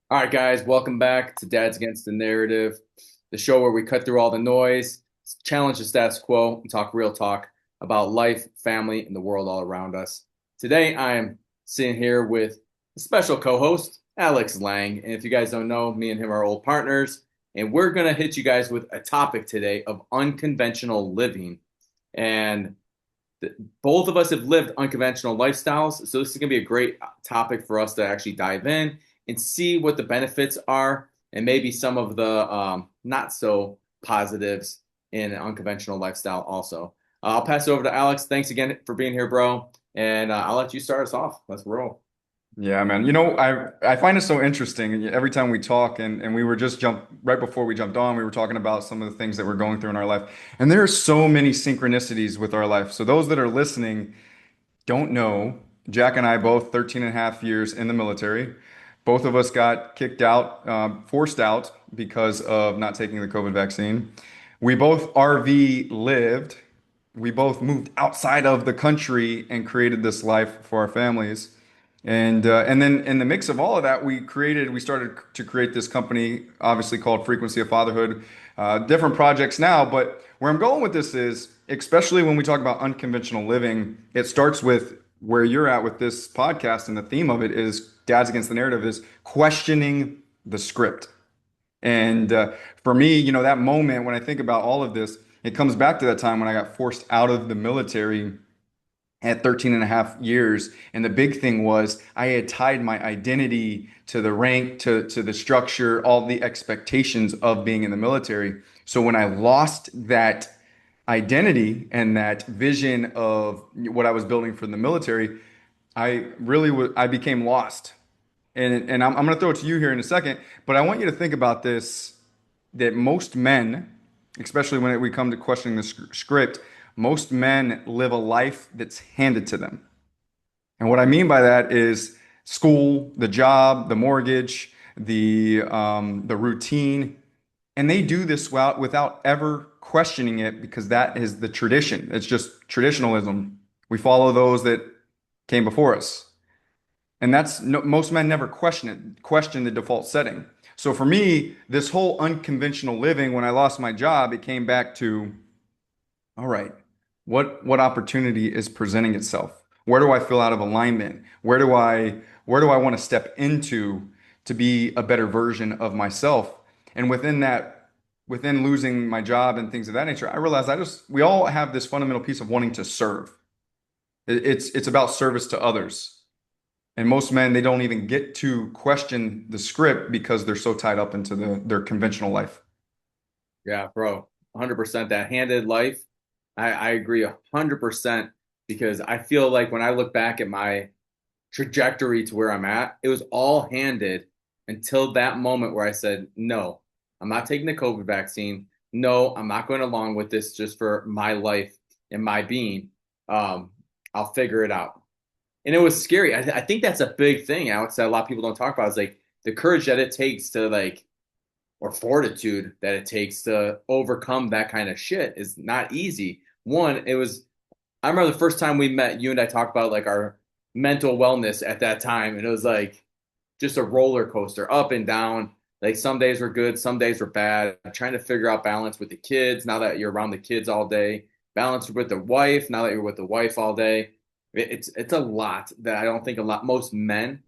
All right, guys, welcome back to Dads Against the Narrative, the show where we cut through all the noise, challenge the status quo, and talk real talk about life, family, and the world all around us. Today, I am sitting here with a special co-host, Alex Lang. And if you guys don't know, me and him are old partners, and we're going to hit you guys with a topic today of unconventional living. And both of us have lived unconventional lifestyles, so this is going to be a great topic for us to actually dive in and see what the benefits are and maybe some of the not so positives in an unconventional lifestyle also. I'll pass it over to Alex. Thanks again for being here, bro. And I'll let you start us off. Let's roll. Yeah, man. I find it so interesting every time we talk, and we were just jumped right before we jumped on, we were talking about some of the things that we're going through in our life. And there are so many synchronicities with our life. So those that are listening don't know, Jack and I both 13 and a half years in the military. Both of us got kicked out, forced out because of not taking the COVID vaccine. We both RV lived. We both moved outside of the country and created this life for our families. And then in the mix of all of that, we started to create this company, obviously called Frequency of Fatherhood. Different projects now, but where I'm going with this is, especially when we talk about unconventional living, it starts with where you're at with this podcast, and the theme of it is Dads Against the Narrative is questioning the script. And for me, that moment when I think about all of this, it comes back to that time when I got forced out of the military at 13 and a half years. And the big thing was I had tied my identity to the rank, to the structure, all the expectations of being in the military. So when I lost that identity and that vision of what I was building for the military, I became lost. And I'm going to throw it to you here in a second, but I want you to think about this, that most men, especially when we come to questioning the script, most men live a life that's handed to them. And what I mean by that is school, the job, the mortgage, the routine, and they do this without ever questioning it because that is the tradition. It's just traditionalism. We follow those that came before us. And that's no, most men never question the default setting. So for me, this whole unconventional living, when I lost my job, it came back to, all right, what opportunity is presenting itself? Where do I feel out of alignment? Where do I want to step into to be a better version of myself? And within that, within losing my job and things of that nature, I realized we all have this fundamental piece of wanting to serve. It's about service to others. And most men, they don't even get to question the script because they're so tied up into their conventional life. Yeah, bro, 100% that handed life. I agree 100% because I feel like when I look back at my trajectory to where I'm at, it was all handed until that moment where I said, no, I'm not taking the COVID vaccine. No, I'm not going along with this just for my life and my being. Um, I'll figure it out. And it was scary. I think that's a big thing, Alex, that a lot of people don't talk about is like the courage that it takes to like, or fortitude that it takes to overcome that kind of shit is not easy. One, I remember the first time we met, you and I talked about like our mental wellness at that time, and it was like just a roller coaster, up and down. Like some days were good, some days were bad. Trying to figure out balance with the kids now that you're around the kids all day, balance with the wife now that you're with the wife all day. It's a lot that I don't think most men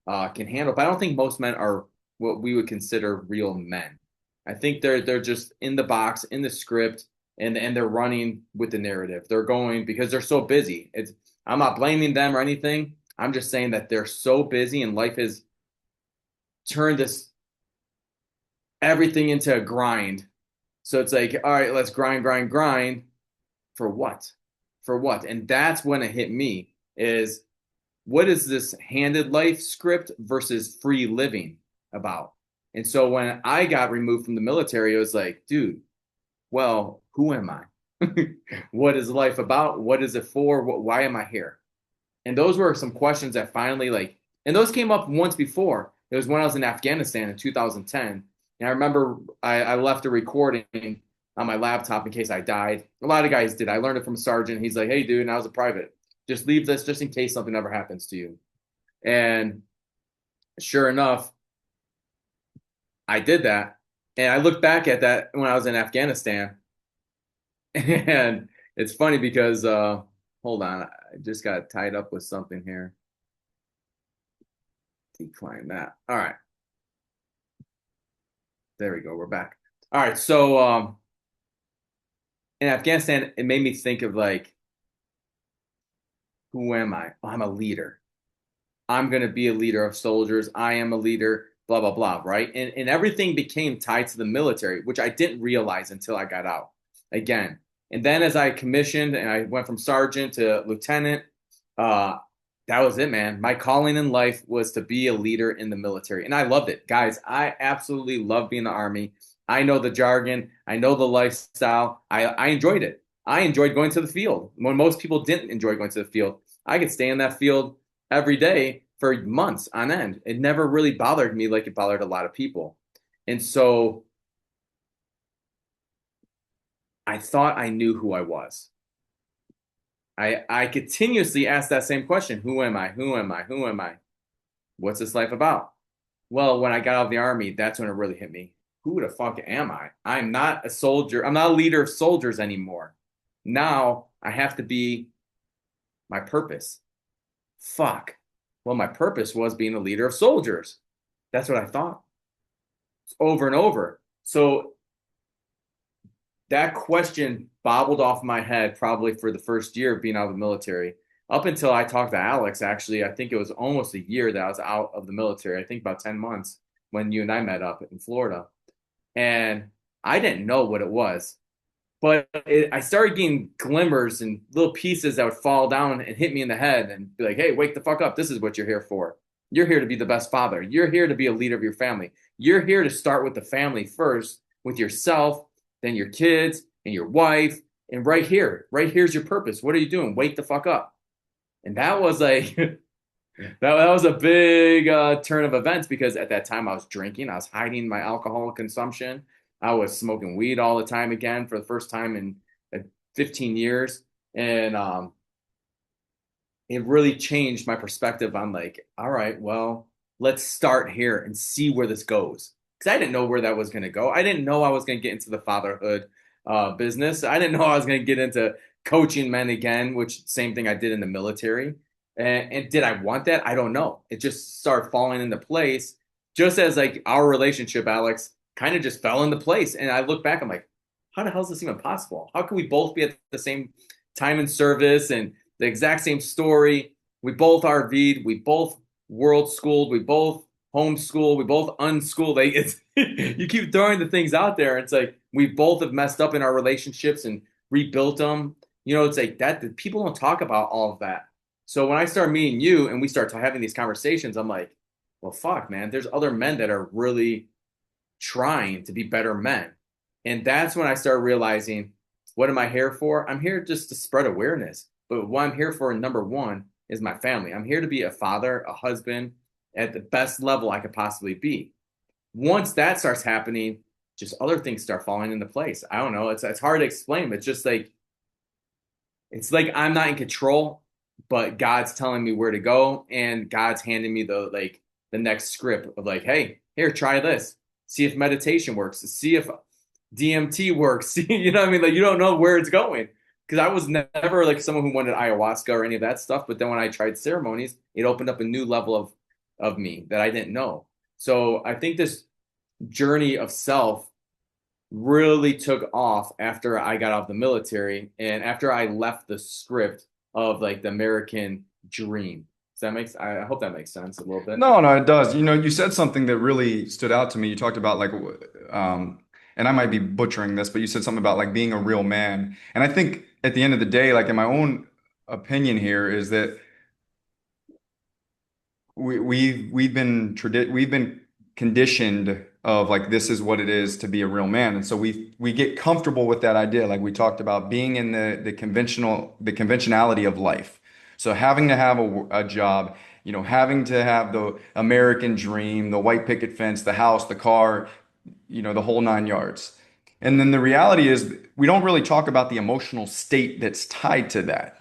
can handle. But I don't think most men are what we would consider real men. I think they're just in the box, in the script, and they're running with the narrative. They're going because they're so busy. It's I'm not blaming them or anything. I'm just saying that they're so busy and life has turned this everything into a grind. So it's like, all right, let's grind, grind, grind for what? For what? And that's when it hit me is what is this handed life script versus free living about? And so when I got removed from the military, it was like, dude, well, who am I? What is life about? What is it for? Why am I here? And those were some questions that finally and those came up once before. It was when I was in Afghanistan in 2010. And I remember I left a recording on my laptop in case I died. A lot of guys did. I learned it from a sergeant. He's like, hey, dude, and I was a private. Just leave this just in case something ever happens to you. And sure enough, I did that. And I look back at that when I was in Afghanistan. And it's funny because, hold on, I just got tied up with something here. Decline that. All right. There we go. We're back. All right. So, in Afghanistan, it made me think of like, who am I? Oh, I'm a leader. I'm going to be a leader of soldiers. I am a leader, blah, blah, blah, right? And everything became tied to the military, which I didn't realize until I got out again. And then as I commissioned and I went from sergeant to lieutenant, uh, that was it, man. My calling in life was to be a leader in the military. And I loved it. Guys, I absolutely love being in the Army. I know the jargon, I know the lifestyle. I enjoyed it. I enjoyed going to the field when most people didn't enjoy going to the field. I could stay in that field every day for months on end. It never really bothered me like it bothered a lot of people. And so I thought I knew who I was. I continuously asked that same question. Who am I? Who am I? Who am I? What's this life about? Well, when I got out of the Army, that's when it really hit me. Who the fuck am I? I'm not a soldier. I'm not a leader of soldiers anymore. Now I have to be my purpose. Fuck. Well, my purpose was being a leader of soldiers. That's what I thought over and over. So that question bobbled off my head probably for the first year of being out of the military. Up until I talked to Alex, actually, I think it was almost a year that I was out of the military. I think about 10 months when you and I met up in Florida. And I didn't know what it was. But I started getting glimmers and little pieces that would fall down and hit me in the head and be like, hey, wake the fuck up. This is what you're here for. You're here to be the best father. You're here to be a leader of your family. You're here to start with the family first, with yourself, then your kids and your wife. And right here's your purpose. What are you doing? Wake the fuck up. And that was like, that was a big turn of events because at that time I was drinking, I was hiding my alcohol consumption. I was smoking weed all the time again for the first time in 15 years. And it really changed my perspective on like, all right, well, let's start here and see where this goes. Because I didn't know where that was going to go. I didn't know I was going to get into the fatherhood business. I didn't know I was going to get into coaching men again, which same thing I did in the military. And did I want that? I don't know. It just started falling into place, just as like our relationship, Alex, kind of just fell into place. And I look back, I'm like, how the hell is this even possible? How can we both be at the same time in service and the exact same story? We both RV'd, we both world schooled, we both homeschooled, we both unschooled. Like it's you keep throwing the things out there. It's like we both have messed up in our relationships and rebuilt them. You know, it's like that people don't talk about all of that. So when I start meeting you and we start having these conversations, I'm like, well, fuck, man. There's other men that are really trying to be better men. And that's when I started realizing, what am I here for? I'm here just to spread awareness. But what I'm here for, number one, is my family. I'm here to be a father, a husband at the best level I could possibly be. Once that starts happening, just other things start falling into place. I don't know. It's hard to explain, but it's like I'm not in control, but God's telling me where to go, and God's handing me the next script of like, hey, here, try this. See if meditation works. See if DMT works. You know what I mean? Like you don't know where it's going. Because I was never like someone who wanted ayahuasca or any of that stuff. But then when I tried ceremonies, it opened up a new level of me that I didn't know. So I think this journey of self really took off after I got out of the military and after I left the script of like the American dream. Does that makes I hope that makes sense a little bit. No, no, it does. You know, you said something that really stood out to me. You talked about like, and I might be butchering this, but you said something about like being a real man. And I think at the end of the day, like in my own opinion here, is that we've been conditioned of like this is what it is to be a real man, and so we get comfortable with that idea, like we talked about being in the conventionality of life. So having to have a job, you know, having to have the American dream, the white picket fence, the house, the car, you know, the whole nine yards. And then the reality is we don't really talk about the emotional state that's tied to that.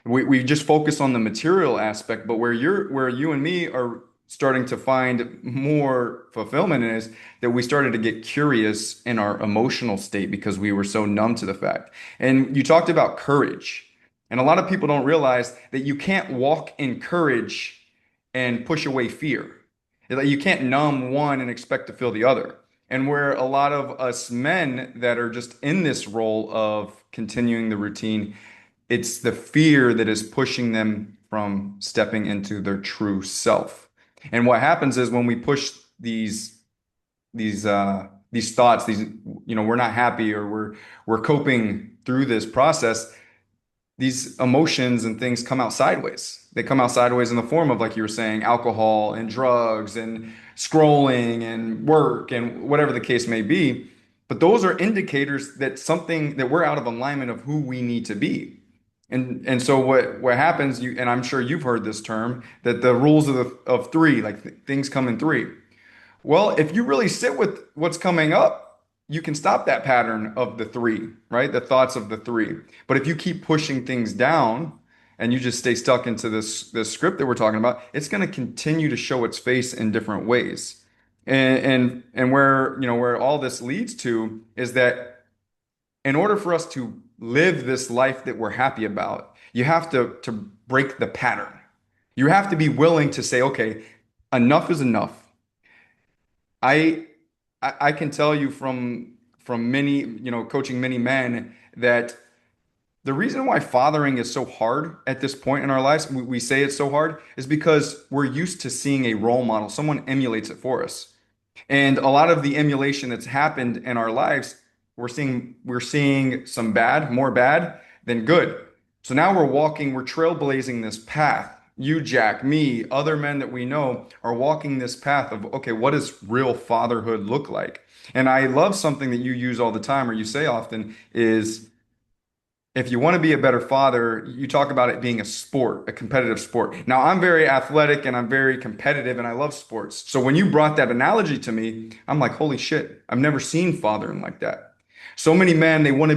We just focus on the material aspect, but where you and me are starting to find more fulfillment in is that we started to get curious in our emotional state because we were so numb to the fact. And you talked about courage. And a lot of people don't realize that you can't walk in courage and push away fear. Like, you can't numb one and expect to feel the other. And where a lot of us men that are just in this role of continuing the routine, it's the fear that is pushing them from stepping into their true self. And what happens is when we push these thoughts, we're not happy or we're coping through this process, these emotions and things come out sideways. They come out sideways in the form of, like you were saying, alcohol and drugs and scrolling and work and whatever the case may be. But those are indicators that something that we're out of alignment of who we need to be. And so what happens, and I'm sure you've heard this term, that the rules of three, like things come in three. Well, if you really sit with what's coming up, you can stop that pattern of the three, right? The thoughts of the three. But if you keep pushing things down and you just stay stuck into this script that we're talking about, it's going to continue to show its face in different ways. And where, where all this leads to is that in order for us to live this life that we're happy about, you have to break the pattern. You have to be willing to say, okay, enough is enough. I I can tell you from many, coaching many men that the reason why fathering is so hard at this point in our lives, we say it's so hard, is because we're used to seeing a role model. Someone emulates it for us. And a lot of the emulation that's happened in our lives, we're seeing some bad, more bad than good. So now we're trailblazing this path. You, Jack, me, other men that we know are walking this path of, okay, what does real fatherhood look like? And I love something that you use all the time, or you say often, is if you want to be a better father, you talk about it being a sport, a competitive sport. Now, I'm very athletic and I'm very competitive and I love sports. So when you brought that analogy to me, I'm like, holy shit, I've never seen fathering like that. So many men, they want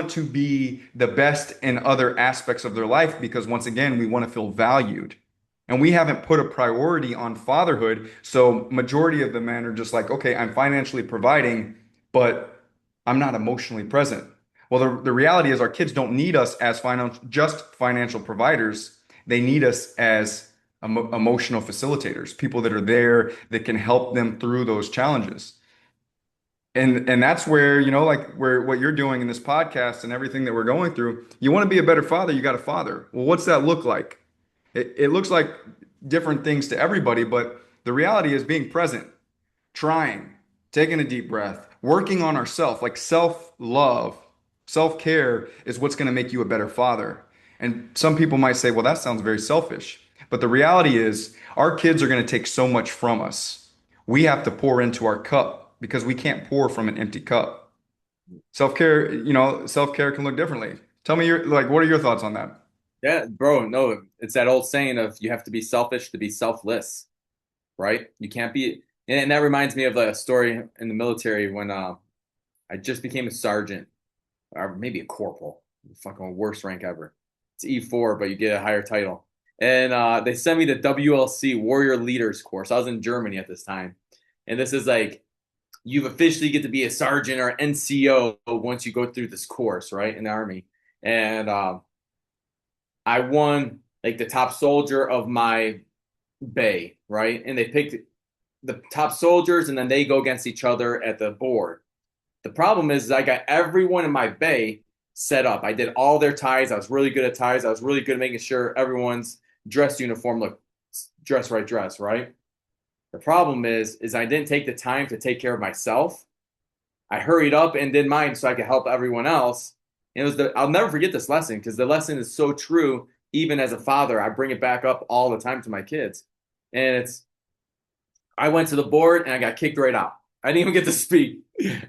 to be the best in other aspects of their life because once again, we want to feel valued. And we haven't put a priority on fatherhood. So majority of the men are just like, okay, I'm financially providing, but I'm not emotionally present. Well, the reality is our kids don't need us as just financial providers. They need us as emotional facilitators, people that are there that can help them through those challenges. And that's where, like where what you're doing in this podcast and everything that we're going through, you want to be a better father, you got to father. Well, what's that look like? It looks like different things to everybody, but the reality is being present, trying, taking a deep breath, working on ourselves, like self-love, self-care is what's going to make you a better father. And some people might say, well, that sounds very selfish. But the reality is, our kids are going to take so much from us. We have to pour into our cup because we can't pour from an empty cup. Self-care can look differently. Tell me what are your thoughts on that? Yeah, bro, no, it's that old saying of you have to be selfish to be selfless, right? You can't be, and that reminds me of a story in the military when I just became a sergeant or maybe a corporal, fucking worst rank ever. It's E4, but you get a higher title. And they sent me the WLC Warrior Leaders course. I was in Germany at this time, and this is like you officially get to be a sergeant or NCO once you go through this course, right, in the army. And I won like the top soldier of my bay, right? And they picked the top soldiers, and then they go against each other at the board. The problem is I got everyone in my bay set up. I did all their ties. I was really good at ties. I was really good at making sure everyone's dress uniform looked dress, right? The problem is I didn't take the time to take care of myself. I hurried up and did mine so I could help everyone else. And I'll never forget this lesson because the lesson is so true. Even as a father, I bring it back up all the time to my kids. And I went to the board and I got kicked right out. I didn't even get to speak.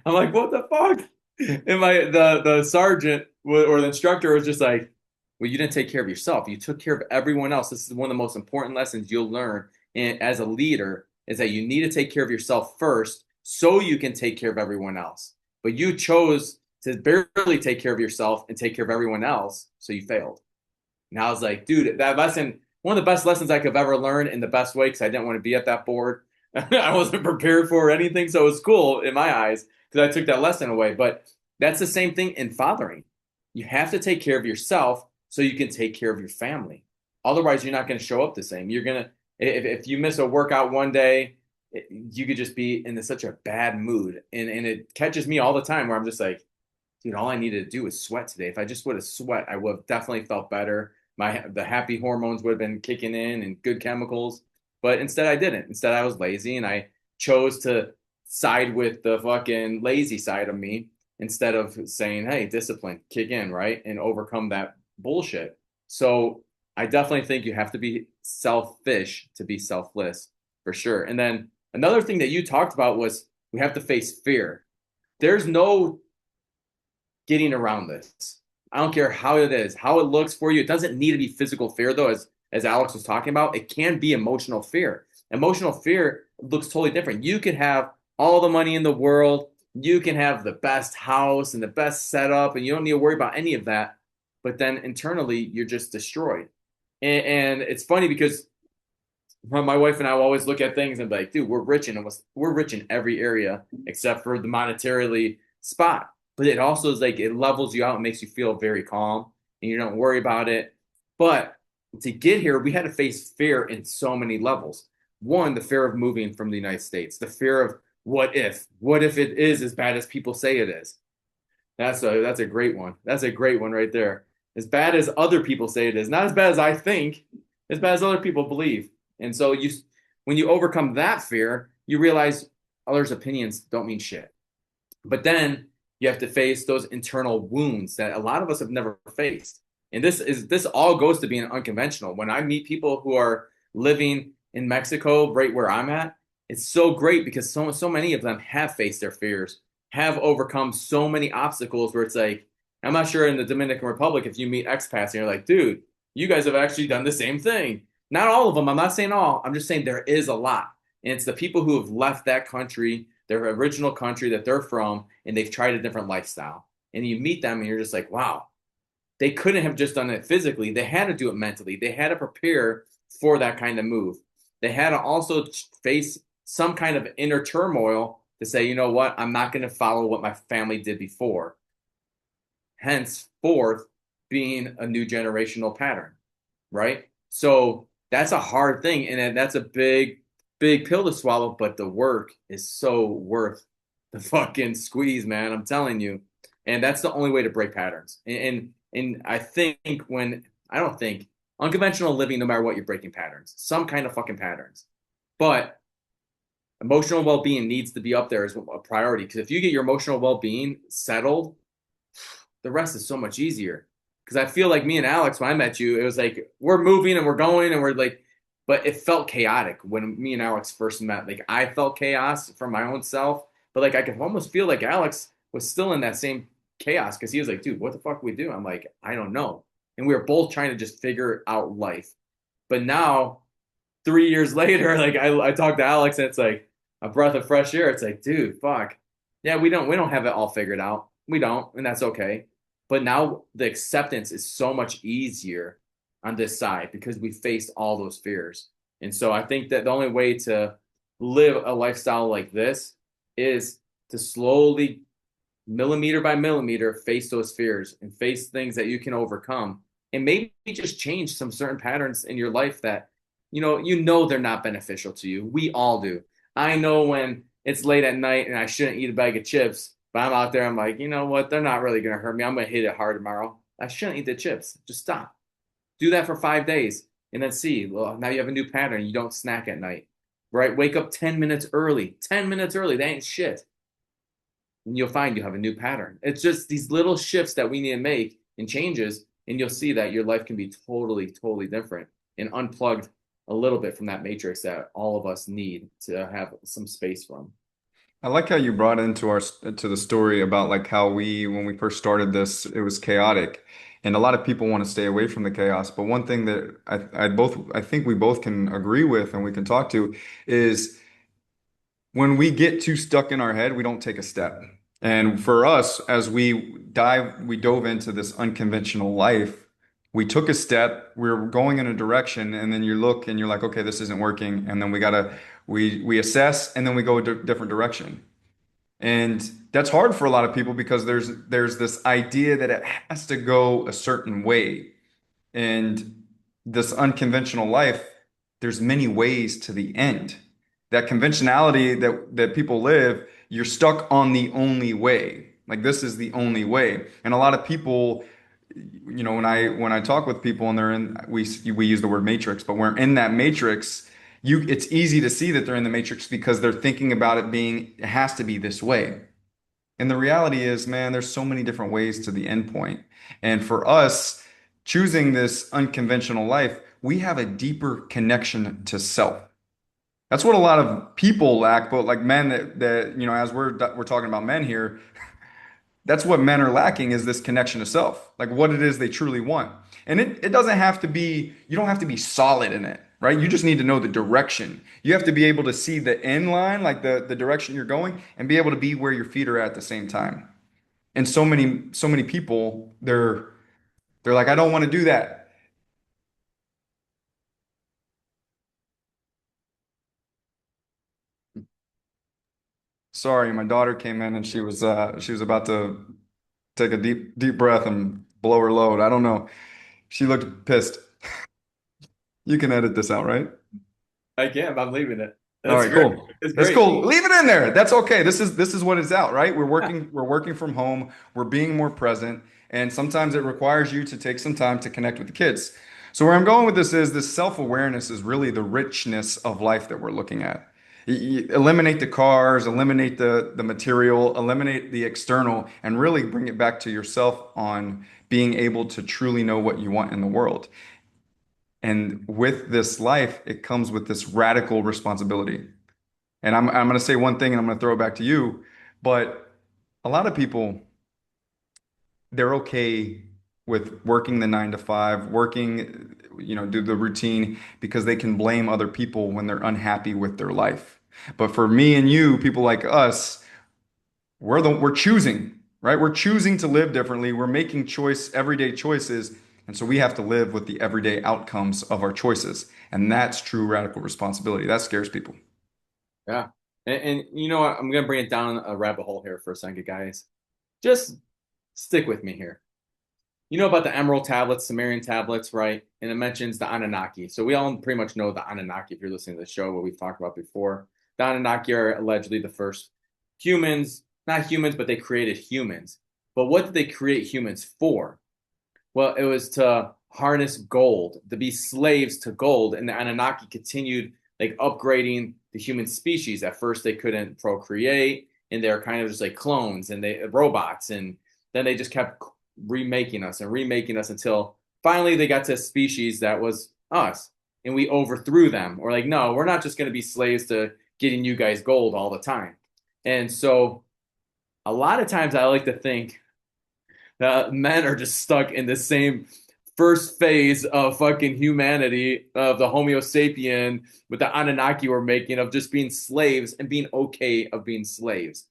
I'm like, what the fuck? And the sergeant or the instructor was just like, well, you didn't take care of yourself. You took care of everyone else. This is one of the most important lessons you'll learn as a leader is that you need to take care of yourself first so you can take care of everyone else. But you chose to barely take care of yourself and take care of everyone else, so you failed. And I was like, dude, that lesson, one of the best lessons I could have ever learned in the best way because I didn't want to be at that board. I wasn't prepared for anything, so it was cool in my eyes because I took that lesson away. But that's the same thing in fathering. You have to take care of yourself so you can take care of your family. Otherwise, you're not going to show up the same. You're gonna if you miss a workout one day, you could just be in such a bad mood, and it catches me all the time where I'm just like, dude, all I needed to do was sweat today. If I just would have sweat, I would have definitely felt better. The happy hormones would have been kicking in and good chemicals. But instead I didn't. Instead I was lazy and I chose to side with the fucking lazy side of me instead of saying, hey, discipline, kick in, right? And overcome that bullshit. So I definitely think you have to be selfish to be selfless for sure. And then another thing that you talked about was we have to face fear. There's no getting around this. I don't care how it is, how it looks for you. It doesn't need to be physical fear, though, as Alex was talking about. It can be emotional fear. Emotional fear looks totally different. You could have all the money in the world, you can have the best house and the best setup, and you don't need to worry about any of that. But then internally, you're just destroyed. And it's funny because my wife and I will always look at things and be like, dude, we're rich in every area except for the monetarily spot. But it also is like it levels you out and makes you feel very calm and you don't worry about it. But to get here, we had to face fear in so many levels. One, the fear of moving from the United States, the fear of what if it is as bad as people say it is. That's a great one. That's a great one right there. As bad as other people say it is, not as bad as I think, as bad as other people believe. And so when you overcome that fear, you realize others' opinions don't mean shit. But then you have to face those internal wounds that a lot of us have never faced. And this all goes to being unconventional. When I meet people who are living in Mexico, right where I'm at, it's so great because so many of them have faced their fears, have overcome so many obstacles where it's like, I'm not sure in the Dominican Republic if you meet expats and you're like, dude, you guys have actually done the same thing. Not all of them. I'm not saying all. I'm just saying there is a lot. And it's the people who have left that country, their original country that they're from, and they've tried a different lifestyle. And you meet them and you're just like, wow, they couldn't have just done it physically. They had to do it mentally. They had to prepare for that kind of move. They had to also face some kind of inner turmoil to say, you know what, I'm not going to follow what my family did before. Henceforth, being a new generational pattern, right? So that's a hard thing. And that's a big pill to swallow, but the work is so worth the fucking squeeze, man. I'm telling you. And that's the only way to break patterns. And I think when I don't think unconventional living, no matter what, you're breaking patterns, some kind of fucking patterns. But emotional well-being needs to be up there as a priority because if you get your emotional well-being settled, the rest is so much easier. Because I feel like me and Alex, when I met you, it was like we're moving and we're going and we're like, but it felt chaotic when me and Alex first met. Like I felt chaos from my own self, but like I could almost feel like Alex was still in that same chaos because he was like, dude, what the fuck we do? I'm like, I don't know. And we were both trying to just figure out life. But now, 3 years later, like I talked to Alex and it's like a breath of fresh air. It's like, dude, fuck. Yeah, we don't have it all figured out. We don't, and that's okay. But now the acceptance is so much easier on this side because we faced all those fears. And so I think that the only way to live a lifestyle like this is to slowly, millimeter by millimeter, face those fears and face things that you can overcome. And maybe just change some certain patterns in your life that, you know they're not beneficial to you. We all do. I know when it's late at night and I shouldn't eat a bag of chips, but I'm out there, I'm like, you know what? They're not really going to hurt me. I'm going to hit it hard tomorrow. I shouldn't eat the chips. Just stop. Do that for 5 days and then see. Well, now you have a new pattern. You don't snack at night, right? Wake up 10 minutes early. 10 minutes early. That ain't shit. And you'll find you have a new pattern. It's just these little shifts that we need to make and changes. And you'll see that your life can be totally, totally different and unplugged a little bit from that matrix that all of us need to have some space from. I like how you brought into to the story about like how when we first started this, it was chaotic. And a lot of people want to stay away from the chaos. But one thing that I think we both can agree with and we can talk to is when we get too stuck in our head, we don't take a step. And for us, as we dove into this unconventional life, We took a step, we're going in a direction, and then you look and you're like, okay, this isn't working. And then we assess and then we go a different direction. And that's hard for a lot of people because there's this idea that it has to go a certain way. And this unconventional life, there's many ways to the end. That conventionality that people live, you're stuck on the only way. Like this is the only way. And a lot of people, when I talk with people and they're in, we use the word matrix, but we're in that matrix, it's easy to see that they're in the matrix because they're thinking about it has to be this way. And the reality is, man, there's so many different ways to the end point. And for us, choosing this unconventional life, we have a deeper connection to self. That's what a lot of people lack, but like men that as we're talking about men here, that's what men are lacking is this connection to self, like what it is they truly want. And it doesn't have to be, you don't have to be solid in it, right? You just need to know the direction. You have to be able to see the end line, like the direction you're going, and be able to be where your feet are at the same time. And so many people, they're like, I don't want to do that. Sorry, my daughter came in and she was about to take a deep breath and blow her load. I don't know. She looked pissed. You can edit this out, right? I can't. I'm leaving it. All That's right, great. cool. It's That's great. cool. Leave it in there. That's okay. This is what it's out, right? We're Yeah. working from home. We're being more present, and sometimes it requires you to take some time to connect with the kids. So where I'm going with this self-awareness is really the richness of life that we're looking at. Eliminate the cars, eliminate the material, eliminate the external, and really bring it back to yourself on being able to truly know what you want in the world. And with this life, it comes with this radical responsibility. And I'm going to say one thing and I'm going to throw it back to you. But a lot of people, they're okay with working the 9 to 5, working, do the routine because they can blame other people when they're unhappy with their life. But for me and you, people like us, we're choosing, right? We're choosing to live differently. We're making everyday choices. And so we have to live with the everyday outcomes of our choices. And that's true radical responsibility. That scares people. Yeah. And you know what? I'm gonna bring it down a rabbit hole here for a second, guys. Just stick with me here. You know about the Emerald tablets, Sumerian tablets, right? And it mentions the Anunnaki. So we all pretty much know the Anunnaki if you're listening to the show, what we've talked about before. The Anunnaki are allegedly the first humans, not humans, but they created humans. But what did they create humans for? Well, it was to harness gold, to be slaves to gold. And the Anunnaki continued like upgrading the human species. At first, they couldn't procreate, and they were kind of just like clones and they robots. And then they just kept remaking us until finally they got to a species that was us, and we overthrew them. We're like, no, we're not just going to be slaves to getting you guys gold all the time. And so, a lot of times, I like to think men are just stuck in the same first phase of fucking humanity of the Homo sapien with the Anunnaki we're making of just being slaves and being okay of being slaves.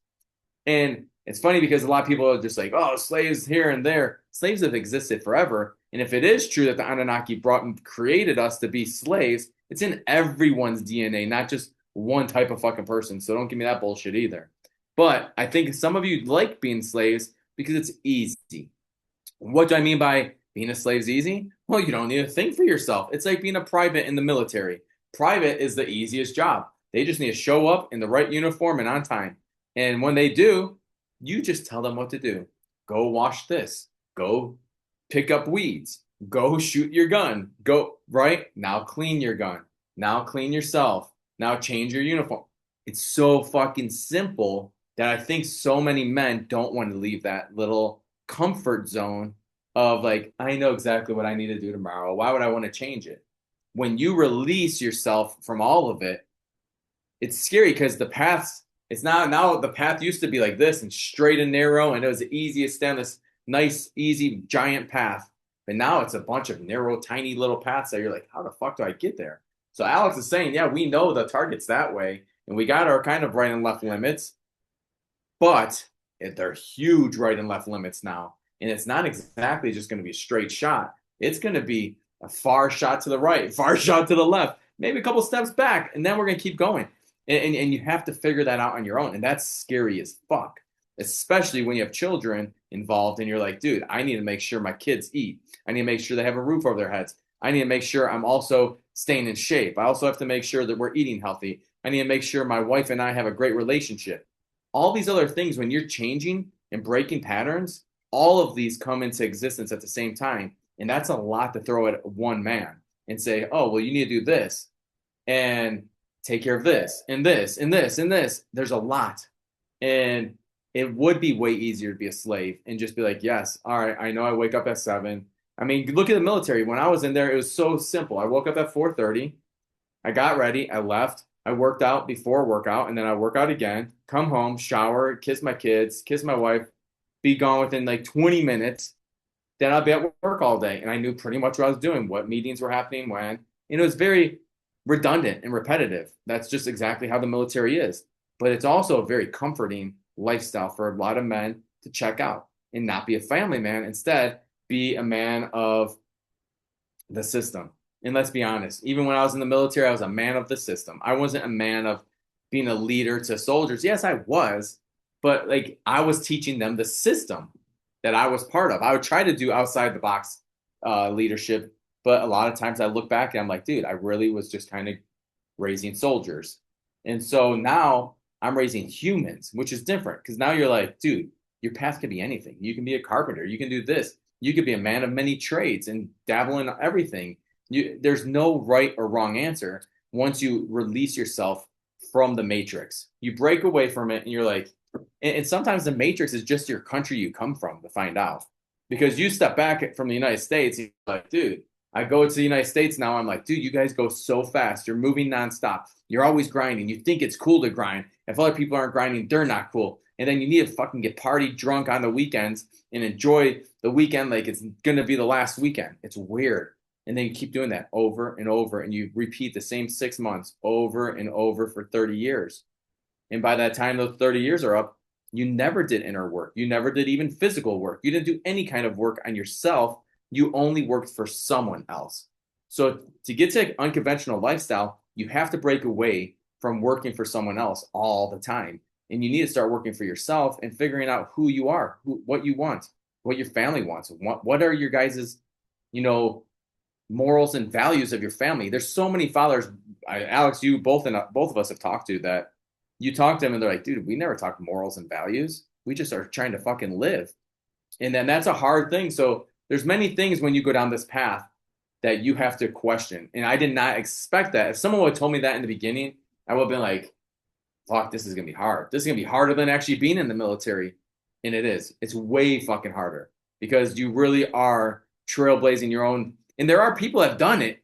And it's funny because a lot of people are just like, oh, slaves here and there. Slaves have existed forever. And if it is true that the Anunnaki brought and created us to be slaves, it's in everyone's DNA, not just one type of fucking person. So don't give me that bullshit either. But I think some of you like being slaves because it's easy. What do I mean by being a slave is easy? Well, you don't need to think for yourself. It's like being a private in the military. Private is the easiest job. They just need to show up in the right uniform and on time. And when they do, you just tell them what to do. Go wash this. Go pick up weeds. Go shoot your gun. Go, right? Now clean your gun. Now clean yourself. Now change your uniform. It's so fucking simple that I think so many men don't want to leave that little comfort zone of like, I know exactly what I need to do tomorrow. Why would I want to change it? When you release yourself from all of it, it's scary because the paths, it's not now the path used to be like this and straight and narrow, and it was the easiest down this nice, easy, giant path. But now it's a bunch of narrow, tiny little paths that you're like, how the fuck do I get there? So Alex is saying, yeah, we know the target's that way, and we got our kind of right and left limits, but they're huge right and left limits now. And it's not exactly just going to be a straight shot. It's going to be a far shot to the right, far shot to the left, maybe a couple steps back, and then we're going to keep going. And you have to figure that out on your own. And that's scary as fuck, especially when you have children involved and you're like, dude, I need to make sure my kids eat. I need to make sure they have a roof over their heads. I need to make sure I'm also staying in shape. I also have to make sure that we're eating healthy. I need to make sure my wife and I have a great relationship. All these other things, when you're changing and breaking patterns, all of these come into existence at the same time. And that's a lot to throw at one man and say, oh, well, you need to do this and take care of this and this and this and this. There's a lot. And it would be way easier to be a slave and just be like, yes, all right, I know I wake up at 7. I mean, look at the military. When I was in there, it was so simple. I woke up at 4:30. I got ready. I left. I worked out before workout, and then I work out again, come home, shower, kiss my kids, kiss my wife, be gone within like 20 minutes. Then I'd be at work all day. And I knew pretty much what I was doing, what meetings were happening, when. And it was very redundant and repetitive. That's just exactly how the military is. But it's also a very comforting lifestyle for a lot of men to check out and not be a family man. Instead, be a man of the system. And let's be honest, even when I was in the military, I was a man of the system. I wasn't a man of being a leader to soldiers. Yes, I was, but like I was teaching them the system that I was part of. I would try to do outside the box leadership, but a lot of times I look back and I'm like, dude, I really was just kind of raising soldiers. And so now I'm raising humans, which is different because now you're like, dude, your path could be anything. You can be a carpenter. You can do this. You could be a man of many trades and dabble in everything. There's no right or wrong answer once you release yourself from the matrix. You break away from it and you're like, and sometimes the matrix is just your country you come from to find out. Because you step back from the United States, you're like, dude, I go to the United States now. I'm like, dude, you guys go so fast. You're moving nonstop. You're always grinding. You think it's cool to grind. If other people aren't grinding, they're not cool. And then you need to fucking get party drunk on the weekends and enjoy the weekend like it's going to be the last weekend. It's weird. And then you keep doing that over and over. And you repeat the same 6 months over and over for 30 years. And by that time those 30 years are up, you never did inner work. You never did even physical work. You didn't do any kind of work on yourself. You only worked for someone else. So to get to an unconventional lifestyle, you have to break away from working for someone else all the time. And you need to start working for yourself and figuring out who you are, what you want, what your family wants. What are your guys's, you know, morals and values of your family? There's so many fathers, Alex, you both and both of us have talked to that. You talk to them and they're like, dude, we never talk morals and values. We just are trying to fucking live. And then that's a hard thing. So there's many things when you go down this path that you have to question. And I did not expect that. If someone would have told me that in the beginning, I would have been like, fuck, this is going to be hard. This is going to be harder than actually being in the military. And it is. It's way fucking harder because you really are trailblazing your own. And there are people that have done it.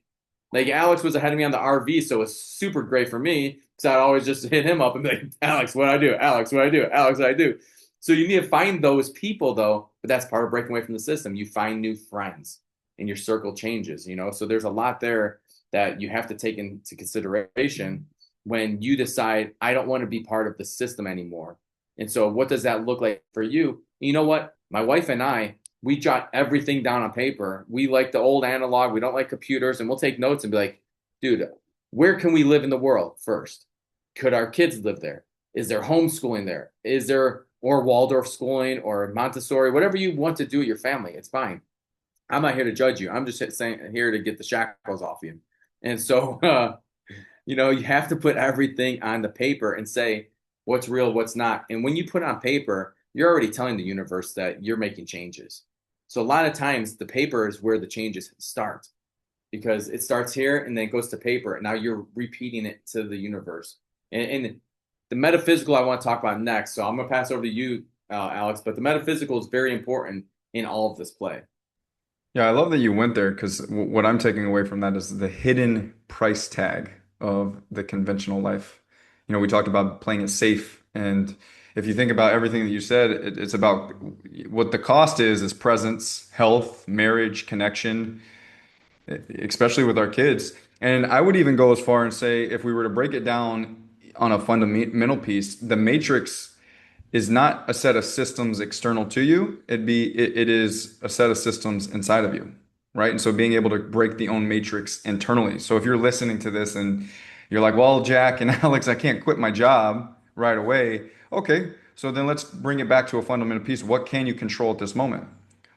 Like Alex was ahead of me on the RV, so it's super great for me because I'd always just hit him up and be like, Alex, what I do? Alex, what I do? Alex, what I do? So you need to find those people though, but that's part of breaking away from the system. You find new friends and your circle changes, you know? So there's a lot there that you have to take into consideration when you decide, I don't want to be part of the system anymore. And so what does that look like for you? You know what? My wife and I, we jot everything down on paper. We like the old analog. We don't like computers. And we'll take notes and be like, dude, where can we live in the world first? Could our kids live there? Is there homeschooling there? Is there or Waldorf schooling or Montessori, whatever you want to do with your family? It's fine. I'm not here to judge you. I'm just saying here to get the shackles off you. And so, you know, you have to put everything on the paper and say what's real, what's not. And when you put it on paper, you're already telling the universe that you're making changes. So a lot of times the paper is where the changes start because it starts here and then it goes to paper. And now you're repeating it to the universe. And the metaphysical I want to talk about next. So I'm going to pass over to you, Alex, but the metaphysical is very important in all of this play. Yeah, I love that you went there because what I'm taking away from that is the hidden price tag of the conventional life. You know, we talked about playing it safe, and if you think about everything that you said, it's about what the cost is presence, health, marriage, connection, especially with our kids. And I would even go as far and say, if we were to break it down on a fundamental piece, the matrix is not a set of systems external to you. It is a set of systems inside of you. right? And so being able to break the own matrix internally. So if you're listening to this and you're like, well, Jack and Alex, I can't quit my job right away. Okay, so then let's bring it back to a fundamental piece. What can you control at this moment?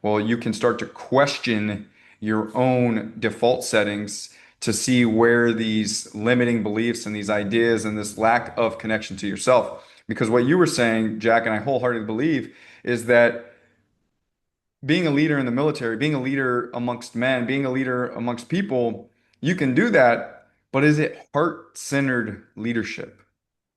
Well, you can start to question your own default settings to see where these limiting beliefs and these ideas and this lack of connection to yourself. Because what you were saying, Jack, and I wholeheartedly believe, is that being a leader in the military, being a leader amongst men, being a leader amongst people, you can do that, but is it heart-centered leadership?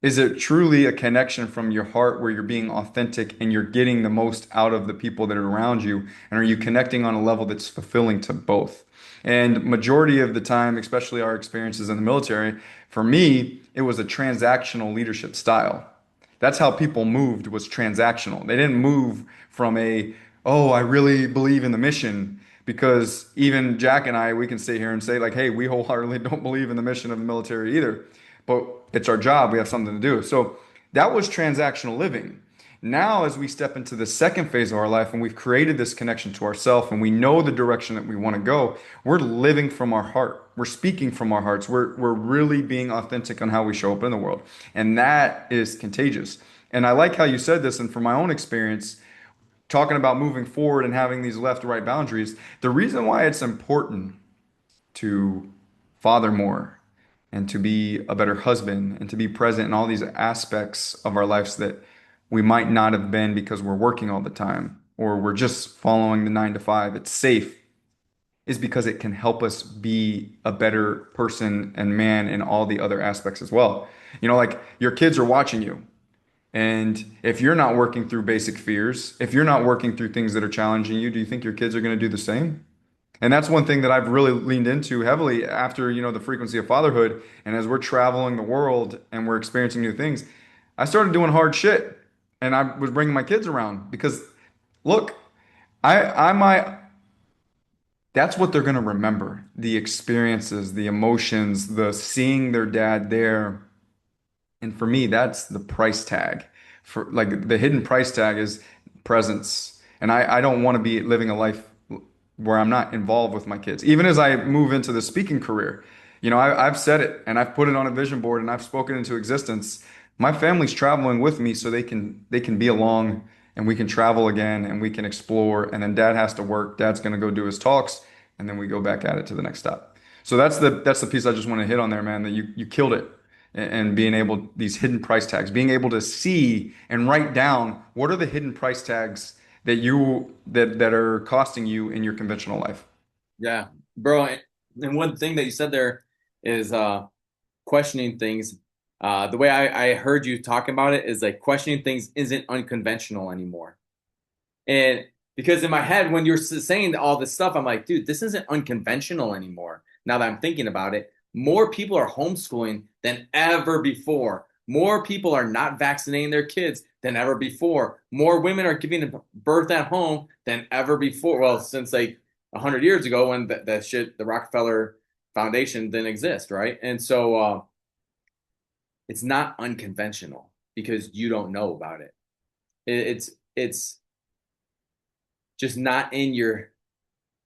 Is it truly a connection from your heart where you're being authentic and you're getting the most out of the people that are around you? And are you connecting on a level that's fulfilling to both? And majority of the time, especially our experiences in the military, for me, it was a transactional leadership style. That's how people moved, was transactional. They didn't move from a, oh, I really believe in the mission. Because even Jack and I, we can sit here and say, like, hey, we wholeheartedly don't believe in the mission of the military either. But it's our job. We have something to do. So that was transactional living. Now, as we step into the second phase of our life and we've created this connection to ourselves and we know the direction that we want to go, we're living from our heart. We're speaking from our hearts. We're really being authentic on how we show up in the world. And that is contagious. And I like how you said this. And from my own experience, talking about moving forward and having these left right boundaries, the reason why it's important to father more and to be a better husband and to be present in all these aspects of our lives that we might not have been because we're working all the time or we're just following the 9 to 5. It's safe, is because it can help us be a better person and man in all the other aspects as well. You know, like your kids are watching you. And if you're not working through basic fears, if you're not working through things that are challenging you, do you think your kids are going to do the same? And that's one thing that I've really leaned into heavily after, the frequency of fatherhood. And as we're traveling the world and we're experiencing new things, I started doing hard shit. And I was bringing my kids around because, look, I might, that's what they're going to remember. The experiences, the emotions, the seeing their dad there. And for me, that's the price tag. For like the hidden price tag is presence. And I don't want to be living a life where I'm not involved with my kids. Even as I move into the speaking career, I've said it and I've put it on a vision board and I've spoken into existence. My family's traveling with me so they can be along and we can travel again and we can explore. And then dad has to work. Dad's going to go do his talks and then we go back at it to the next stop. So that's the piece I just want to hit on there, man, that you killed it. And being able, these hidden price tags, being able to see and write down what are the hidden price tags that are costing you in your conventional life. Yeah, bro. And one thing that you said there is questioning things. The way I heard you talking about it is like questioning things isn't unconventional anymore. And because in my head, when you're saying all this stuff, I'm like, dude, this isn't unconventional anymore. Now that I'm thinking about it, more people are homeschooling than ever before. More people are not vaccinating their kids than ever before. More women are giving birth at home than ever before. Well, since like 100 years ago when the Rockefeller Foundation didn't exist, right? And so it's not unconventional because you don't know about it. It's just not in your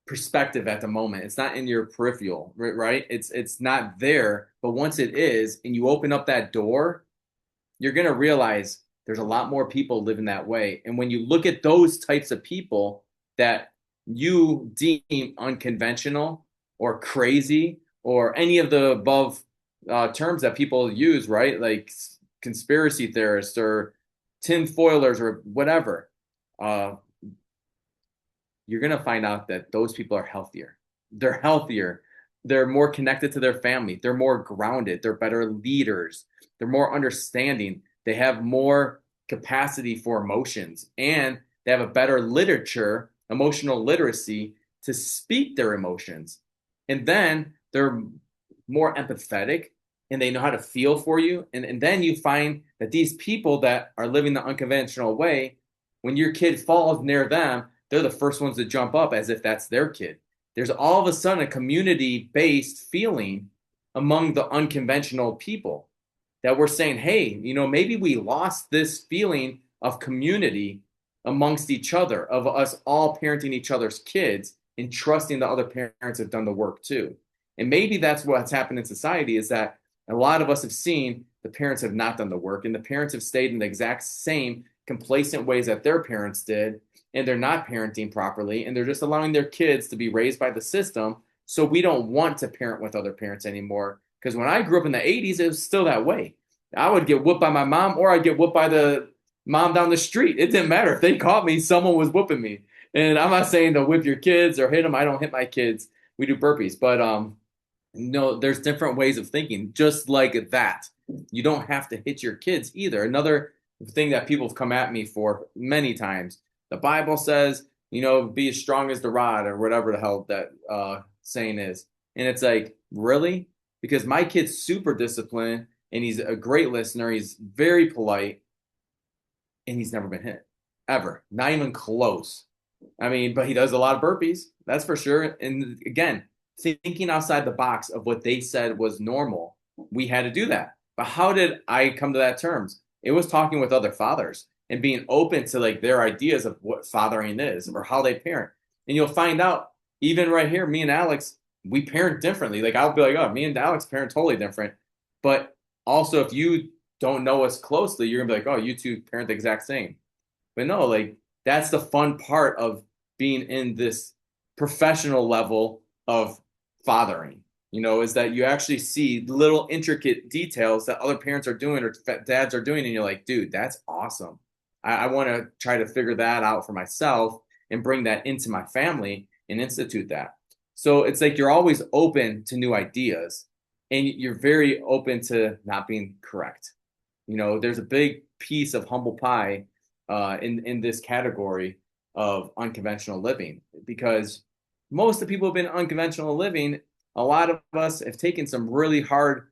perspective at the moment. It's not in your peripheral, right? It's not there. But once it is, and you open up that door, you're gonna realize there's a lot more people living that way. And when you look at those types of people that you deem unconventional or crazy or any of the above terms that people use, right? Like conspiracy theorists or tinfoilers or whatever. Uh, you're going to find out that those people are healthier. They're healthier. They're more connected to their family. They're more grounded. They're better leaders. They're more understanding. They have more capacity for emotions and they have a better literature, emotional literacy to speak their emotions. And then they're more empathetic and they know how to feel for you. And then you find that these people that are living the unconventional way, when your kid falls near them, they're the first ones to jump up as if that's their kid. There's all of a sudden a community based feeling among the unconventional people that we're saying, hey, maybe we lost this feeling of community amongst each other, of us all parenting each other's kids. and trusting the other parents have done the work too. And maybe that's what's happened in society is that a lot of us have seen the parents have not done the work and the parents have stayed in the exact same complacent ways that their parents did, and they're not parenting properly, and they're just allowing their kids to be raised by the system. So we don't want to parent with other parents anymore. Because when I grew up in the 80s, it was still that way. I would get whooped by my mom or I'd get whooped by the mom down the street. It didn't matter. If they caught me, someone was whooping me. And I'm not saying to whip your kids or hit them. I don't hit my kids. We do burpees. But no, there's different ways of thinking, just like that. You don't have to hit your kids either. Another thing that people have come at me for many times. The Bible says, be as strong as the rod or whatever the hell that saying is. And it's like, really? Because my kid's super disciplined and he's a great listener. He's very polite and he's never been hit ever, not even close. I mean, but he does a lot of burpees, that's for sure. And again, thinking outside the box of what they said was normal, we had to do that. But how did I come to that terms? It was talking with other fathers and being open to like their ideas of what fathering is or how they parent. And you'll find out even right here, me and Alex, we parent differently. Like I'll be like, oh, me and Alex parent totally different. But also, if you don't know us closely, you're gonna be like, oh, you two parent the exact same. But no, like that's the fun part of being in this professional level of fathering, is that you actually see little intricate details that other parents are doing or dads are doing. And you're like, dude, that's awesome. I want to try to figure that out for myself and bring that into my family and institute that. So it's like you're always open to new ideas and you're very open to not being correct. There's a big piece of humble pie in this category of unconventional living because most of the people who have been unconventional living, a lot of us have taken some really hard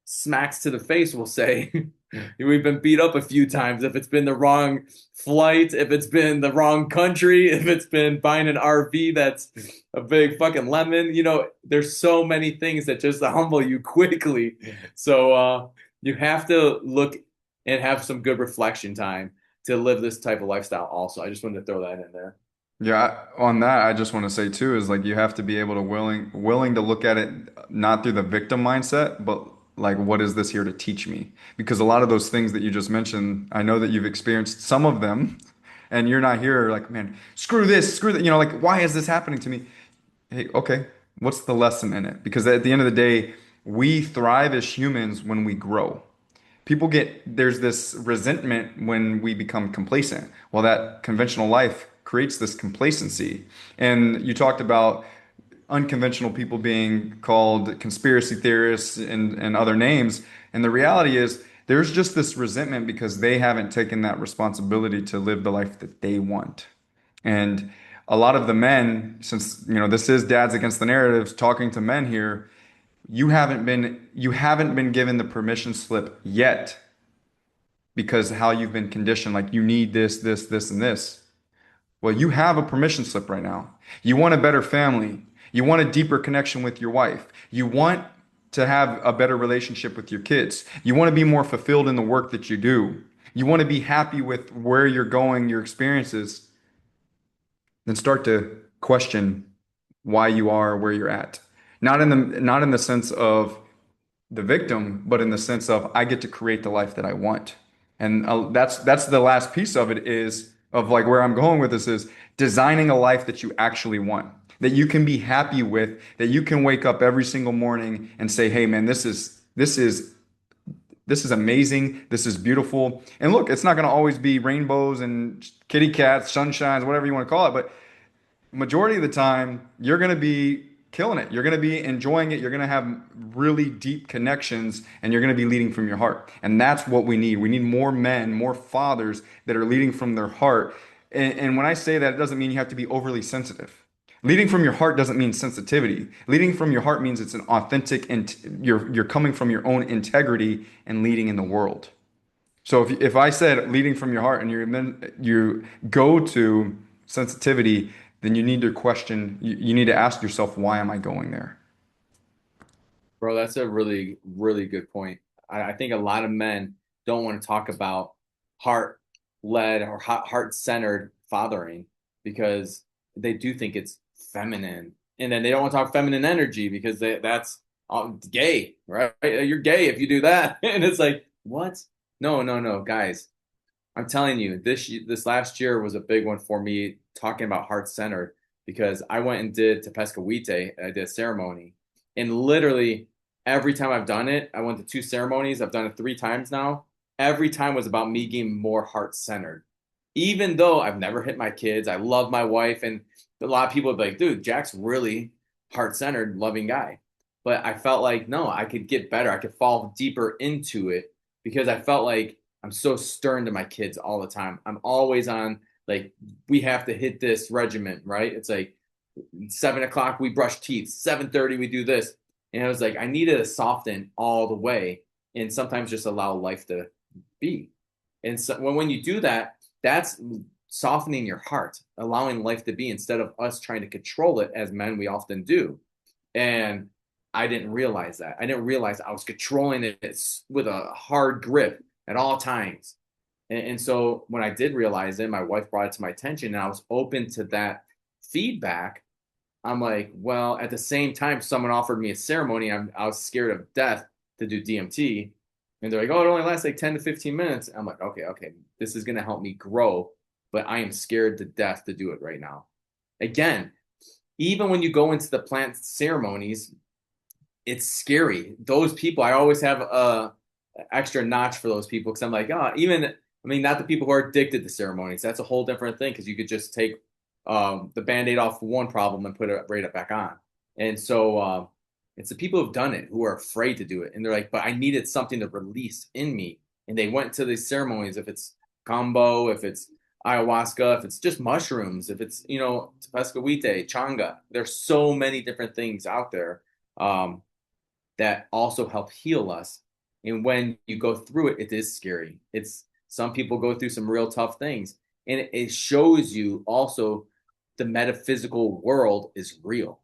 smacks to the face, we'll say. We've been beat up a few times if it's been the wrong flight, if it's been the wrong country, if it's been buying an RV that's a big fucking lemon. There's so many things that just humble you quickly. So you have to look and have some good reflection time to live this type of lifestyle also. I just wanted to throw that in there. Yeah, on that, I just want to say too is like you have to be able to willing to look at it not through the victim mindset, but like what is this here to teach me? Because a lot of those things that you just mentioned, I know that you've experienced some of them, and you're not here like, man, screw this, screw that, like why is this happening to me? Hey, okay, what's the lesson in it? Because at the end of the day, we thrive as humans when we grow. There's this resentment when we become complacent. Well, that conventional life creates this complacency. And you talked about unconventional people being called conspiracy theorists and other names. And the reality is there's just this resentment because they haven't taken that responsibility to live the life that they want. And a lot of the men, since this is Dads Against the Narratives, talking to men here, you haven't been given the permission slip yet because how you've been conditioned, like you need this, this, this, and this. Well, you have a permission slip right now. You want a better family. You want a deeper connection with your wife. You want to have a better relationship with your kids. You want to be more fulfilled in the work that you do. You want to be happy with where you're going, your experiences, then start to question why you are where you're at. Not in the sense of the victim, but in the sense of I get to create the life that I want. And that's the last piece of it is of like where I'm going with this is designing a life that you actually want, that you can be happy with, that you can wake up every single morning and say, "Hey man, this is amazing. This is beautiful." And look, it's not going to always be rainbows and kitty cats, sunshines, whatever you want to call it, but majority of the time, you're going to be killing it. You're going to be enjoying it. You're going to have really deep connections and you're going to be leading from your heart. And that's what we need. We need more men, more fathers that are leading from their heart. And when I say that, it doesn't mean you have to be overly sensitive. Leading from your heart doesn't mean sensitivity. Leading from your heart means it's an authentic and you're coming from your own integrity and leading in the world. So if I said leading from your heart and you go to sensitivity, then you need to question, you need to ask yourself, why am I going there? Bro, that's a really, really good point. I think a lot of men don't want to talk about heart led or heart centered fathering because they do think it's feminine, and then they don't want to talk feminine energy because that's gay, right? You're gay if you do that, and it's like, what? No, no, no, guys. I'm telling you, this last year was a big one for me talking about heart centered because I went and did Tepescohuite. I did a ceremony, and literally every time I've done it, I went to two ceremonies. I've done it 3 times now. Every time was about me getting more heart centered. Even though I've never hit my kids, I love my wife, and a lot of people would be like, "Dude, Jack's really heart centered, loving guy." But I felt like no, I could get better. I could fall deeper into it because I felt like I'm so stern to my kids all the time. I'm always on like we have to hit this regiment, right? It's like 7 o'clock we brush teeth, 7:30 we do this, and I was like I needed to soften all the way, and sometimes just allow life to be. And so when you do that, that's softening your heart, allowing life to be instead of us trying to control it as men we often do. And I didn't realize that. I didn't realize I was controlling it with a hard grip at all times. And so when I did realize it, my wife brought it to my attention and I was open to that feedback. I'm like, well, at the same time, someone offered me a ceremony. I was scared of death to do DMT. And they're like, oh, it only lasts like 10 to 15 minutes. I'm like, okay, okay, this is going to help me grow, but I am scared to death to do it right now. Again, even when you go into the plant ceremonies, it's scary. Those people, I always have a extra notch for those people because I'm like, oh, even I mean, not the people who are addicted to ceremonies. That's a whole different thing because you could just take the band-aid off one problem and put it right back on. And so it's the people who've done it who are afraid to do it. And they're like, but I needed something to release in me. And they went to these ceremonies, if it's combo, if it's ayahuasca, if it's just mushrooms, if it's, Pescawite, changa. There's so many different things out there. Um, that also help heal us. And when you go through it, it is scary. It's some people go through some real tough things. And it shows you also the metaphysical world is real.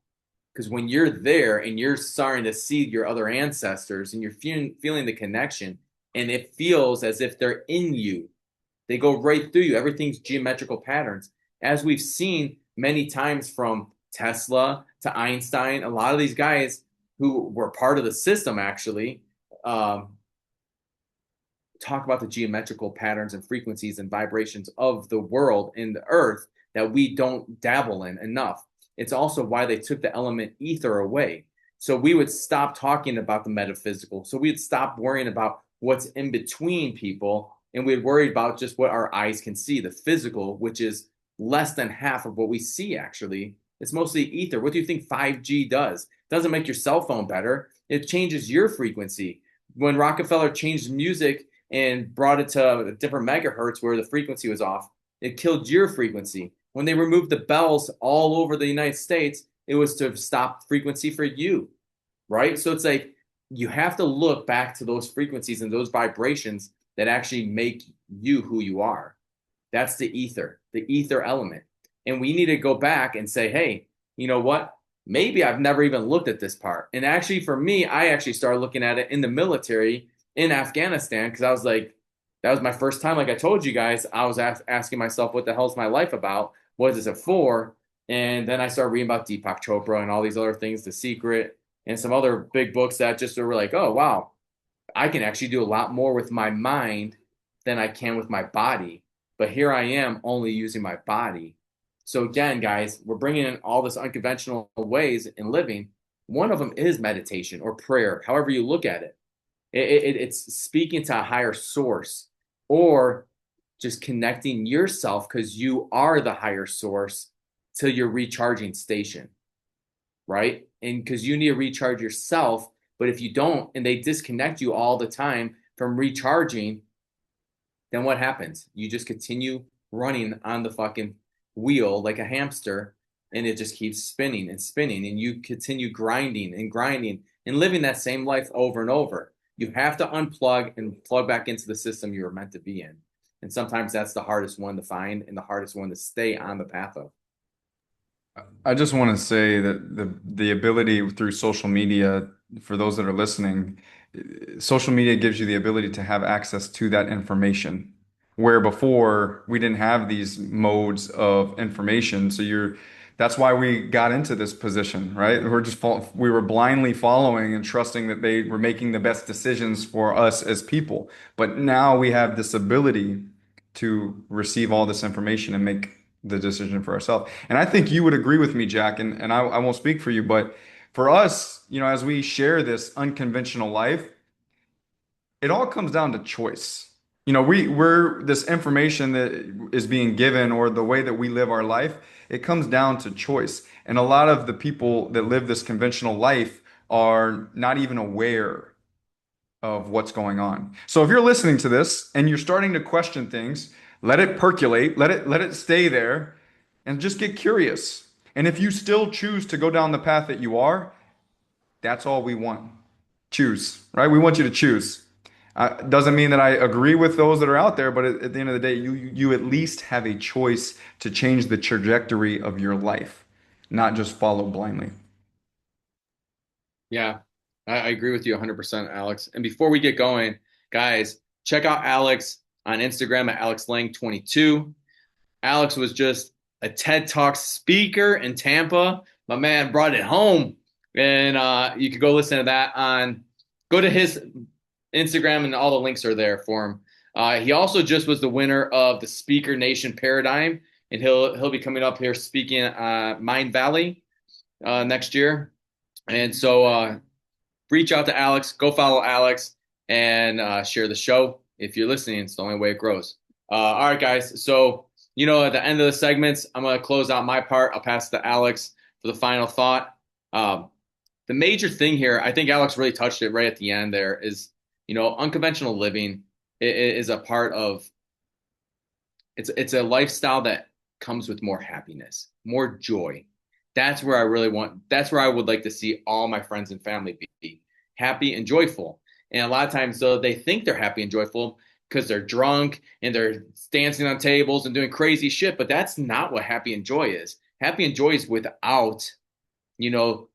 Because when you're there and you're starting to see your other ancestors and you're feeling the connection, and it feels as if they're in you, they go right through you. Everything's geometrical patterns. As we've seen many times from Tesla to Einstein, a lot of these guys who were part of the system actually um, talk about the geometrical patterns and frequencies and vibrations of the world in the earth that we don't dabble in enough. It's also why they took the element ether away. So we would stop talking about the metaphysical. So we'd stop worrying about what's in between people and we'd worry about just what our eyes can see, the physical, which is less than half of what we see actually. It's mostly ether. What do you think 5G does? It doesn't make your cell phone better. It changes your frequency. When Rockefeller changed music and brought it to a different megahertz where the frequency was off, it killed your frequency. When they removed the bells all over the United States, it was to stop frequency for you, right? So it's like you have to look back to those frequencies and those vibrations that actually make you who you are. That's the ether element. And we need to go back and say, hey, you know what? Maybe I've never even looked at this part. And actually, for me, I actually started looking at it in the military in Afghanistan because I was like, that was my first time. Like I told you guys, I was asking myself, what the hell is my life about? What is it for? And then I started reading about Deepak Chopra and all these other things, The Secret, and some other big books that just were like, oh, wow, I can actually do a lot more with my mind than I can with my body. But here I am only using my body. So again, guys, we're bringing in all this unconventional ways in living. One of them is meditation or prayer, however you look at it. It's speaking to a higher source or just connecting yourself because you are the higher source to your recharging station, right? And because you need to recharge yourself. But if you don't, and they disconnect you all the time from recharging, then what happens? You just continue running on the fucking wheel like a hamster, and it just keeps spinning and spinning, and you continue grinding and living that same life over and over. You have to unplug and plug back into the system you were meant to be in. And sometimes that's the hardest one to find and the hardest one to stay on the path of. I just want to say that the ability through social media, for those that are listening, social media gives you the ability to have access to that information, where before we didn't have these modes of information. So That's why we got into this position, right? We were blindly following and trusting that they were making the best decisions for us as people. But now we have this ability to receive all this information and make the decision for ourselves. And I think you would agree with me, Jack, and I won't speak for you, but for us, as we share this unconventional life, it all comes down to choice. We're this information that is being given or the way that we live our life, it comes down to choice. And a lot of the people that live this conventional life are not even aware of what's going on. So if you're listening to this and you're starting to question things, let it percolate, let it stay there and just get curious. And if you still choose to go down the path that you are, that's all we want. Choose, right? We want you to choose. Doesn't mean that I agree with those that are out there, but at the end of the day, you at least have a choice to change the trajectory of your life, not just follow blindly. Yeah, I agree with you 100%, Alex. And before we get going, guys, check out Alex on Instagram at AlexLang22. Alex was just a TED Talk speaker in Tampa. My man brought it home. And you could go listen to that go to his Instagram, and all the links are there for him. He also just was the winner of the Speaker Nation Paradigm, and he'll be coming up here speaking at Mind Valley next year. And so reach out to Alex, go follow Alex, and share the show. If you're listening, it's the only way it grows. All right, guys. So, at the end of the segments, I'm going to close out my part. I'll pass to Alex for the final thought. The major thing here, I think Alex really touched it right at the end there, is, unconventional living is a part of, it's a lifestyle that comes with more happiness, more joy. That's where I would like to see all my friends and family be happy and joyful. And a lot of times, though, they think they're happy and joyful because they're drunk and they're dancing on tables and doing crazy shit. But that's not what happy and joy is. Happy and joy is without, you know,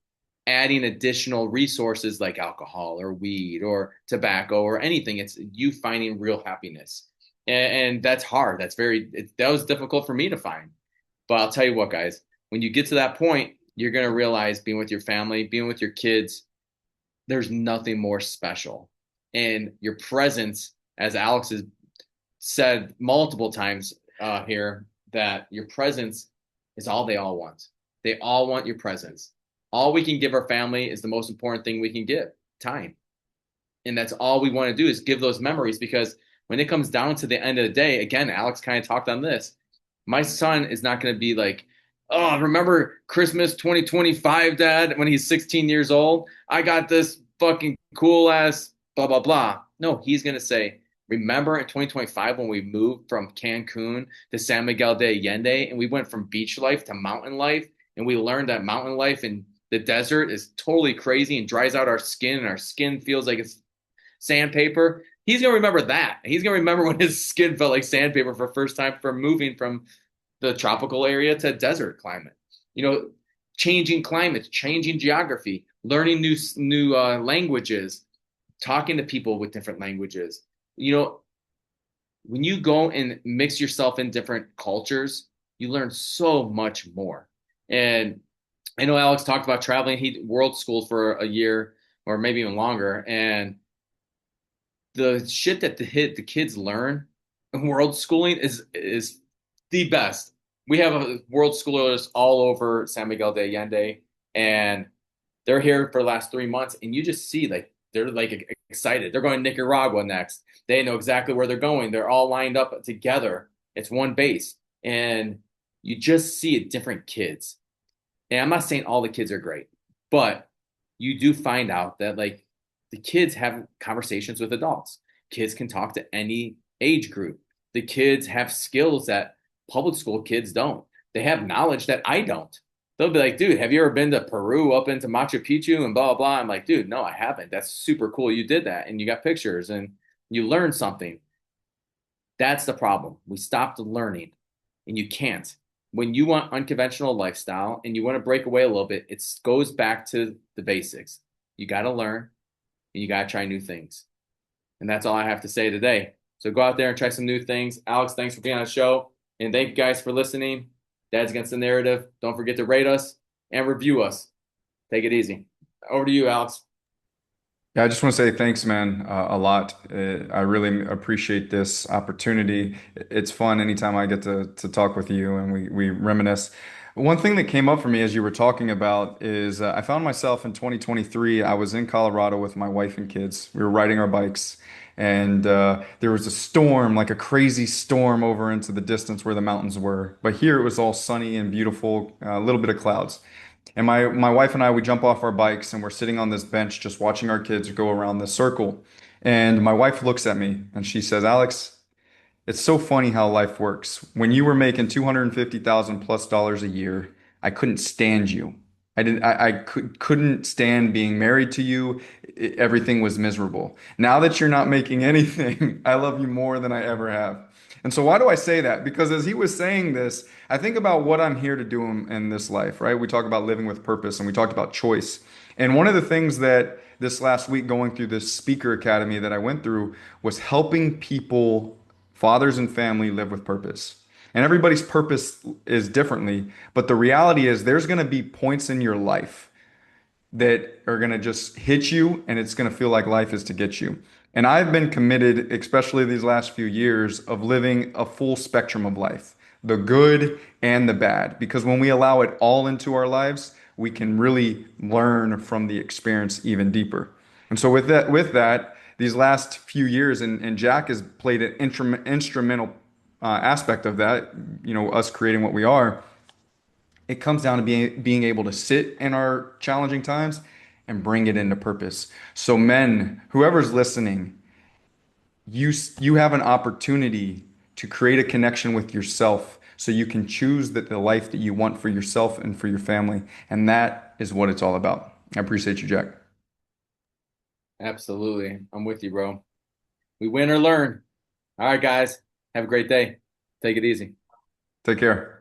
adding additional resources like alcohol or weed or tobacco or anything. It's you finding real happiness. And that's hard. That was difficult for me to find. But I'll tell you what, guys, when you get to that point, you're going to realize being with your family, being with your kids, there's nothing more special. And your presence, as Alex has said multiple times here, that your presence is all they all want. They all want your presence. All we can give our family is the most important thing we can give, time. And that's all we want to do is give those memories, because when it comes down to the end of the day, again, Alex kind of talked on this. My son is not going to be like, oh, remember Christmas 2025, Dad, when he's 16 years old? I got this fucking cool ass blah, blah, blah. No, he's going to say, remember in 2025 when we moved from Cancun to San Miguel de Allende and we went from beach life to mountain life, and we learned that mountain life in the desert is totally crazy and dries out our skin, and our skin feels like it's sandpaper. He's going to remember that. He's going to remember when his skin felt like sandpaper for the first time from moving from the tropical area to desert climate. You know, changing climates, changing geography, learning new languages, talking to people with different languages. You know, when you go and mix yourself in different cultures, you learn so much more. And I know Alex talked about traveling. He world schooled for a year or maybe even longer. And the shit that the kids learn in world schooling is the best. We have world schoolers all over San Miguel de Allende, and they're here for the last 3 months, and you just see like they're like excited. They're going to Nicaragua next. They know exactly where they're going. They're all lined up together. It's one base, and you just see different kids. And I'm not saying all the kids are great, but you do find out that like the kids have conversations with adults. Kids can talk to any age group. The kids have skills that public school kids don't. They have knowledge that I don't. They'll be like, dude, have you ever been to Peru up into Machu Picchu and blah, blah, blah? I'm like, dude, no, I haven't. That's super cool. You did that and you got pictures and you learned something. That's the problem. We stopped learning, and you can't. When you want unconventional lifestyle and you want to break away a little bit, it goes back to the basics. You got to learn and you got to try new things. And that's all I have to say today. So go out there and try some new things. Alex, thanks for being on the show. And thank you guys for listening. Dads Against the Narrative. Don't forget to rate us and review us. Take it easy. Over to you, Alex. Yeah, I just want to say thanks, man, a lot. I really appreciate this opportunity. It's fun anytime I get to talk with you and we reminisce. One thing that came up for me as you were talking about is I found myself in 2023. I was in Colorado with my wife and kids. We were riding our bikes, and there was a storm, like a crazy storm over into the distance where the mountains were. But here it was all sunny and beautiful, a little bit of clouds. And my wife and I, we jump off our bikes and we're sitting on this bench just watching our kids go around this circle. And my wife looks at me and she says, Alex, it's so funny how life works. When you were making 250,000 plus dollars a year, I couldn't stand you. I couldn't stand being married to you. Everything was miserable. Now that you're not making anything, I love you more than I ever have. And so why do I say that? Because as he was saying this, I think about what I'm here to do in this life, right? We talk about living with purpose and we talked about choice. And one of the things that this last week going through this speaker academy that I went through was helping people, fathers and family, live with purpose. And everybody's purpose is differently, but the reality is there's going to be points in your life that are going to just hit you and it's going to feel like life is to get you. And I've been committed, especially these last few years, of living a full spectrum of life, the good and the bad, because when we allow it all into our lives, we can really learn from the experience even deeper. And so with that, these last few years, and Jack has played an instrumental aspect of that, us creating what we are. It comes down to being able to sit in our challenging times and bring it into purpose. So men, whoever's listening, you have an opportunity to create a connection with yourself so you can choose the life that you want for yourself and for your family. And that is what it's all about. I appreciate you, Jack. Absolutely. I'm with you, bro. We win or learn. All right, guys. Have a great day. Take it easy. Take care.